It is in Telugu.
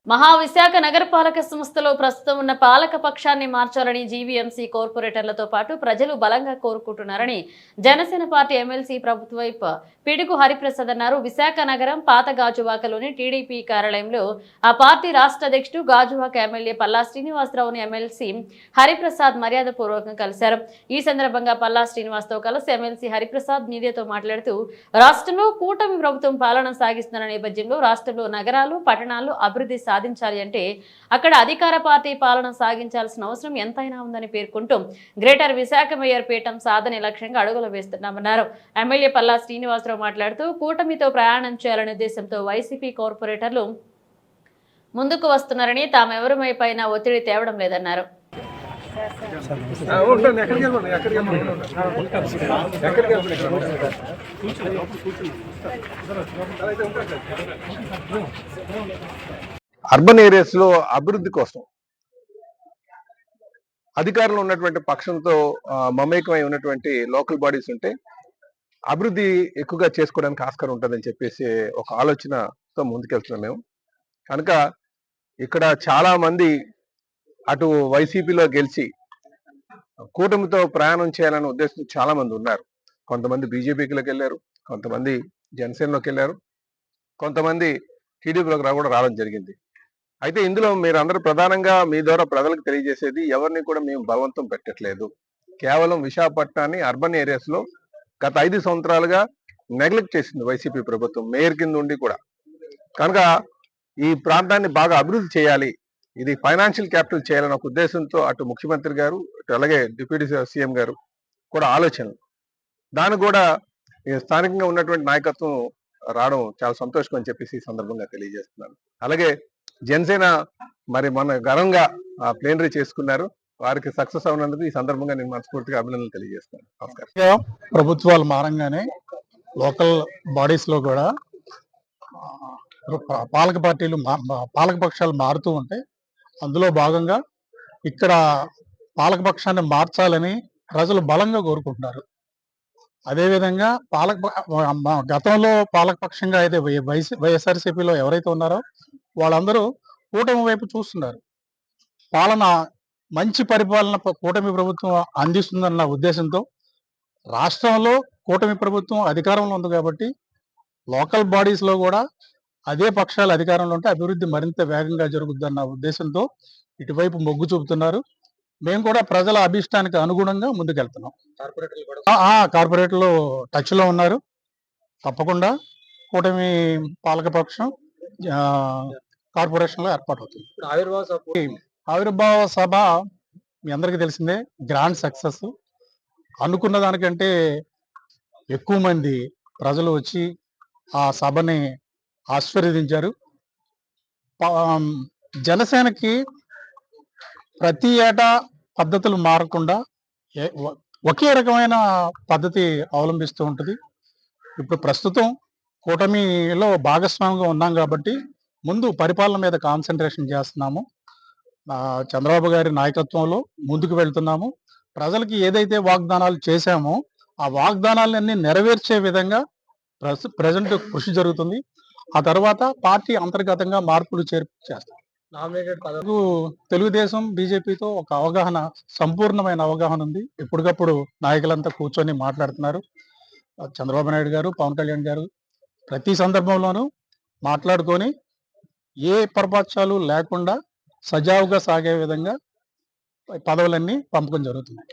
మహావిశాఖ నగరపాలక సంస్థలో ప్రస్తుతం ఉన్న పాలక పక్షాన్ని మార్చాలని జీవీఎంసీ కార్పొరేటర్లతో పాటు ప్రజలు బలంగా కోరుకుంటున్నారని జనసేన పార్టీ ఎమ్మెల్సీ ప్రభుత్వ వైప్ పిడుగు హరిప్రసాద్ అన్నారు. విశాఖ నగరం పాత గాజువాకలోని టీడీపీ కార్యాలయంలో ఆ పార్టీ రాష్ట్ర అధ్యక్షుడు గాజువాక ఎమ్మెల్యే పల్లా శ్రీనివాసరావుని ఎమ్మెల్సీ హరిప్రసాద్ మర్యాదపూర్వకంగా కలిశారు. ఈ సందర్భంగా పల్లా శ్రీనివాసరావు కలిసి ఎమ్మెల్సీ హరిప్రసాద్ మీడియాతో మాట్లాడుతూ రాష్ట్రంలో కూటమి ప్రభుత్వం పాలన సాగిస్తున్న నేపథ్యంలో రాష్ట్రంలో నగరాలు పట్టణాలు అభివృద్ధి సాధించాలి అంటే అక్కడ అధికార పార్టీ పాలన సాగించాల్సిన అవసరం ఎంతైనా ఉందని పేర్కొంటూ గ్రేటర్ విశాఖ మేయర్ పీఠం సాధన లక్ష్యంగా అడుగులు వేస్తున్నామన్నారు. ఎమ్మెల్యే పల్లా శ్రీనివాసరావు మాట్లాడుతూ కూటమితో ప్రయాణం చేయాలనే ఉద్దేశంతో వైసీపీ కార్పొరేటర్లు ముందుకు వస్తున్నారని తామెవరిపైన ఒత్తిడి తేవడం లేదన్నారు. అర్బన్ ఏరియాస్ లో అభివృద్ధి కోసం అధికారంలో ఉన్నటువంటి పక్షంతో మమేకమై ఉన్నటువంటి లోకల్ బాడీస్ ఉంటే అభివృద్ధి ఎక్కువగా చేసుకోవడానికి ఆస్కారం ఉంటుందని చెప్పేసి ఒక ఆలోచనతో ముందుకెళ్తున్నాం మేము. కనుక ఇక్కడ చాలా మంది అటు వైసీపీలో గెలిచి కూటమితో ప్రయాణం చేయాలనే ఉద్దేశం చాలా మంది ఉన్నారు. కొంతమంది బీజేపీలోకి వెళ్ళారు, కొంతమంది జనసేనలోకి వెళ్ళారు, కొంతమంది టీడీపీలోకి కూడా రావడం జరిగింది. అయితే ఇందులో మీరు అందరూ ప్రధానంగా మీ ద్వారా ప్రజలకు తెలియజేసేది ఎవరిని కూడా మేము బలవంతం పెట్టట్లేదు. కేవలం విశాఖపట్నాన్ని అర్బన్ ఏరియాస్ లో గత 5 సంవత్సరాలుగా నెగ్లెక్ట్ చేసింది వైసీపీ ప్రభుత్వం మేయర్ కింద ఉండి కూడా. కనుక ఈ ప్రాంతాన్ని బాగా అభివృద్ధి చేయాలి, ఇది ఫైనాన్షియల్ క్యాపిటల్ చేయాలనే ఒక ఉద్దేశంతో అటు ముఖ్యమంత్రి గారు అలాగే డిప్యూటీ సీఎం గారు కూడా ఆలోచనలు దానికి కూడా స్థానికంగా ఉన్నటువంటి నాయకత్వం రావడం చాలా సంతోషం అని చెప్పేసి ఈ సందర్భంగా తెలియజేస్తున్నాను. అలాగే జనసేన మరి మన ఘనంగా ప్లేనరీ చేసుకున్నారు, వారికి సక్సెస్ అవునందుకు ఈ సందర్భంగా నేను మనస్ఫూర్తిగా అభినందనలు తెలియజేస్తాను. నమస్కారం. ప్రభుత్వాలు మారంగానే లోకల్ బాడీస్ లో కూడా పాలక పార్టీలు పాలక పక్షాలు మారుతూ ఉంటాయి. అందులో భాగంగా ఇక్కడ పాలకపక్షాన్ని మార్చాలని ప్రజలు బలంగా కోరుకుంటున్నారు. అదేవిధంగా గతంలో పాలకపక్షంగా అయితే వైఎస్ఆర్సీపీలో ఎవరైతే ఉన్నారో వాళ్ళందరూ కూటమి వైపు చూస్తున్నారు. పాలన మంచి పరిపాలన కూటమి ప్రభుత్వం అందిస్తుందన్న ఉద్దేశంతో రాష్ట్రంలో కూటమి ప్రభుత్వం అధికారంలో ఉంది కాబట్టి లోకల్ బాడీస్ లో కూడా అదే పక్షాలు అధికారంలో ఉంటే అభివృద్ధి మరింత వేగంగా జరుగుద్దన్న ఉద్దేశంతో ఇటువైపు మొగ్గు చూపుతున్నారు. మేము కూడా ప్రజల అభిష్టానికి అనుగుణంగా ముందుకెళ్తున్నాం. కార్పొరేటర్లు టచ్ లో ఉన్నారు. తప్పకుండా కూటమి పాలకపక్షం కార్పొరేషన్ లో ఏర్పాటు అవుతుంది. ఆవిర్భావ సభ మీ అందరికీ తెలిసిందే, గ్రాండ్ సక్సెస్. అనుకున్న దానికంటే ఎక్కువ మంది ప్రజలు వచ్చి ఆ సభని ఆశీర్వదించారు. జనసేనకి ప్రతి ఏటా పద్ధతులు మారకుండా ఒకే రకమైన పద్ధతి అవలంబిస్తూ ఉంటుంది. ఇప్పుడు ప్రస్తుతం కూటమిలో భాగస్వామిగా ఉన్నాం కాబట్టి ముందు పరిపాలన మీద కాన్సన్ట్రేషన్ చేస్తున్నాము. చంద్రబాబు గారి నాయకత్వంలో ముందుకు వెళ్తున్నాము. ప్రజలకి ఏదైతే వాగ్దానాలు చేశామో ఆ వాగ్దానాలన్నీ నెరవేర్చే విధంగా ప్రజెంట్ కృషి జరుగుతుంది. ఆ తర్వాత పార్టీ అంతర్గతంగా మార్పులు చేర్పు చేస్తాం. తెలుగుదేశం బీజేపీతో ఒక అవగాహన, సంపూర్ణమైన అవగాహన ఉంది. ఎప్పటికప్పుడు నాయకులంతా కూర్చొని మాట్లాడుతున్నారు. చంద్రబాబు నాయుడు గారు, పవన్ కళ్యాణ్ గారు ప్రతి సందర్భంలోనూ మాట్లాడుకొని ఏ పొరపాట్లు లేకుండా సజావుగా సాగే విధంగా పదవులన్నీ పంపకం జరుగుతున్నాయి.